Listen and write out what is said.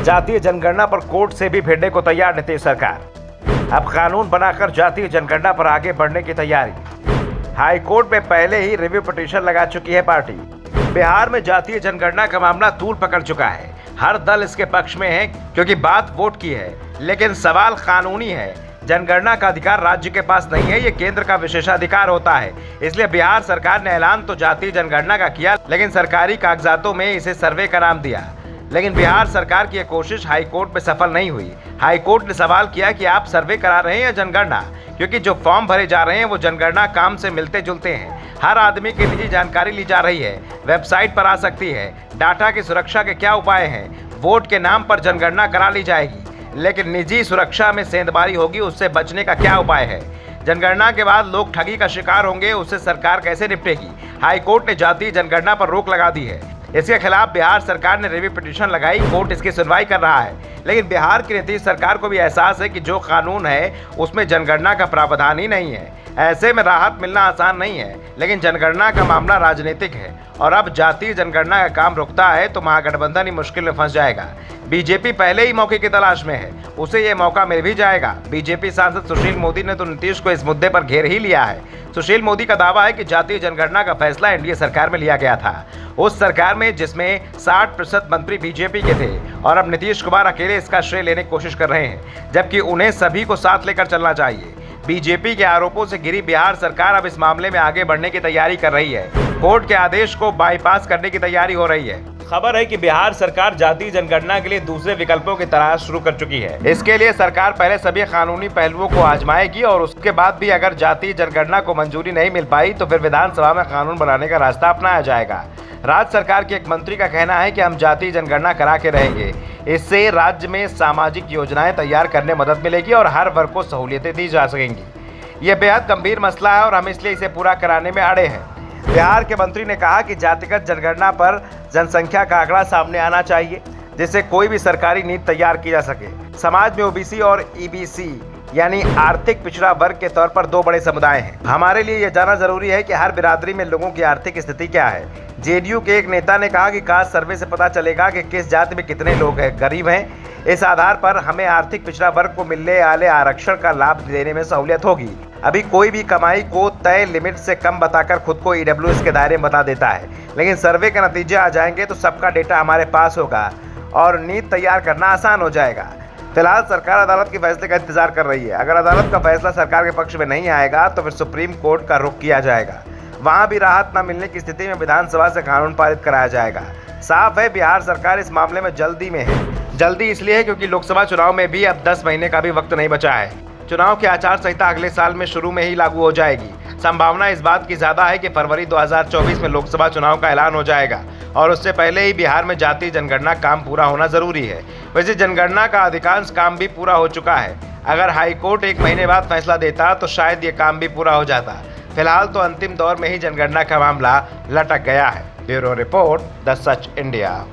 जातीय जनगणना पर कोर्ट से भी भिड़ने को तैयार नीतीश सरकार। अब कानून बनाकर जातीय जनगणना पर आगे बढ़ने की तैयारी। हाई कोर्ट में पहले ही रिव्यू पिटीशन लगा चुकी है पार्टी। बिहार में जातीय जनगणना का मामला तूल पकड़ चुका है। हर दल इसके पक्ष में है क्योंकि बात वोट की है, लेकिन सवाल कानूनी है। जनगणना का अधिकार राज्य के पास नहीं है, ये केंद्र का विशेषाधिकार होता है। इसलिए बिहार सरकार ने ऐलान तो जातीय जनगणना का किया, लेकिन सरकारी कागजातों में इसे सर्वे का नाम दिया। लेकिन बिहार सरकार की यह कोशिश हाई कोर्ट में सफल नहीं हुई। हाई कोर्ट ने सवाल किया कि आप सर्वे करा रहे हैं या जनगणना, क्योंकि जो फॉर्म भरे जा रहे हैं वो जनगणना काम से मिलते जुलते हैं। हर आदमी की निजी जानकारी ली जा रही है, वेबसाइट पर आ सकती है। डाटा की सुरक्षा के क्या उपाय हैं? वोट के नाम पर जनगणना करा ली जाएगी, लेकिन निजी सुरक्षा में सेंधमारी होगी, उससे बचने का क्या उपाय है? जनगणना के बाद लोग ठगी का शिकार होंगे, उससे सरकार कैसे निपटेगी? हाई कोर्ट ने जातीय जनगणना पर रोक लगा दी है। इसके खिलाफ बिहार सरकार ने रिव्यू पिटीशन लगाई। कोर्ट इसकी सुनवाई कर रहा है, लेकिन बिहार की नीतीश सरकार को भी एहसास है कि जो कानून है उसमें जनगणना का प्रावधान ही नहीं है। ऐसे में राहत मिलना आसान नहीं है, लेकिन जनगणना का मामला राजनीतिक है और अब जातीय जनगणना का काम रुकता है तो महागठबंधन ही मुश्किल में फंस जाएगा। बीजेपी पहले ही मौके की तलाश में है, उसे ये मौका मिल भी जाएगा। बीजेपी सांसद सुशील मोदी ने तो नीतीश को इस मुद्दे पर घेर ही लिया है। सुशील मोदी का दावा है कि जातीय जनगणना का फैसला एनडीए सरकार में लिया गया था, उस सरकार में जिसमें 60% मंत्री बीजेपी के थे, और अब नीतीश कुमार अकेले इसका श्रेय लेने की कोशिश कर रहे हैं, जबकि उन्हें सभी को साथ लेकर चलना चाहिए। बीजेपी के आरोपों से घिरी बिहार सरकार अब इस मामले में आगे बढ़ने की तैयारी कर रही है। कोर्ट के आदेश को बाईपास करने की तैयारी हो रही है। खबर है कि बिहार सरकार जातीय जनगणना के लिए दूसरे विकल्पों की तलाश शुरू कर चुकी है। इसके लिए सरकार पहले सभी कानूनी पहलुओं को आजमाएगी और उसके बाद भी अगर जातीय जनगणना को मंजूरी नहीं मिल पाई तो फिर विधानसभा में कानून बनाने का रास्ता अपनाया जाएगा। राज्य सरकार के एक मंत्री का कहना है कि हम जातीय जनगणना करा के रहेंगे। इससे राज्य में सामाजिक योजनाएं तैयार करने में मदद मिलेगी और हर वर्ग को सहूलियतें दी जा सकेंगी। यह बेहद गंभीर मसला है और हम इसलिए इसे पूरा कराने में अड़े हैं। बिहार के मंत्री ने कहा कि जातिगत जनगणना पर जनसंख्या का आंकड़ा सामने आना चाहिए, जिससे कोई भी सरकारी नीति तैयार की जा सके। समाज में ओबीसी और ईबीसी यानी आर्थिक पिछड़ा वर्ग के तौर पर दो बड़े समुदाय हैं। हमारे लिए यह जानना जरूरी है कि हर बिरादरी में लोगों की आर्थिक स्थिति क्या है। जेडीयू के एक नेता ने कहा कि कास्ट सर्वे से पता चलेगा कि किस जाति में कितने लोग हैं, गरीब हैं। इस आधार पर हमें आर्थिक पिछड़ा वर्ग को मिलने वाले आरक्षण का लाभ देने में सहूलियत होगी। अभी कोई भी कमाई को तय लिमिट से कम बताकर खुद को ईडब्ल्यूएस के दायरे में बता देता है, लेकिन सर्वे के नतीजे आ जाएंगे तो सबका डेटा हमारे पास होगा और नीति तैयार करना आसान हो जाएगा। फिलहाल सरकार अदालत के फैसले का इंतजार कर रही है। अगर अदालत का फैसला सरकार के पक्ष में नहीं आएगा तो फिर सुप्रीम कोर्ट का रुख किया जाएगा। वहां भी राहत न मिलने की स्थिति में विधानसभा से कानून पारित कराया जाएगा। साफ है बिहार सरकार इस मामले में जल्दी में है। जल्दी इसलिए है क्योंकि लोकसभा चुनाव में भी अब 10 महीने का भी वक्त नहीं बचा है। चुनाव की आचार संहिता अगले साल में शुरू में ही लागू हो जाएगी। संभावना इस बात की ज्यादा है कि फरवरी 2024 में लोकसभा चुनाव का ऐलान हो जाएगा और उससे पहले ही बिहार में जातीय जनगणना काम पूरा होना जरूरी है। वैसे जनगणना का अधिकांश काम भी पूरा हो चुका है। अगर हाईकोर्ट 1 महीने बाद फैसला देता तो शायद ये काम भी पूरा हो जाता। फिलहाल तो अंतिम दौर में ही जनगणना का मामला लटक गया है। Bureau report, the such India.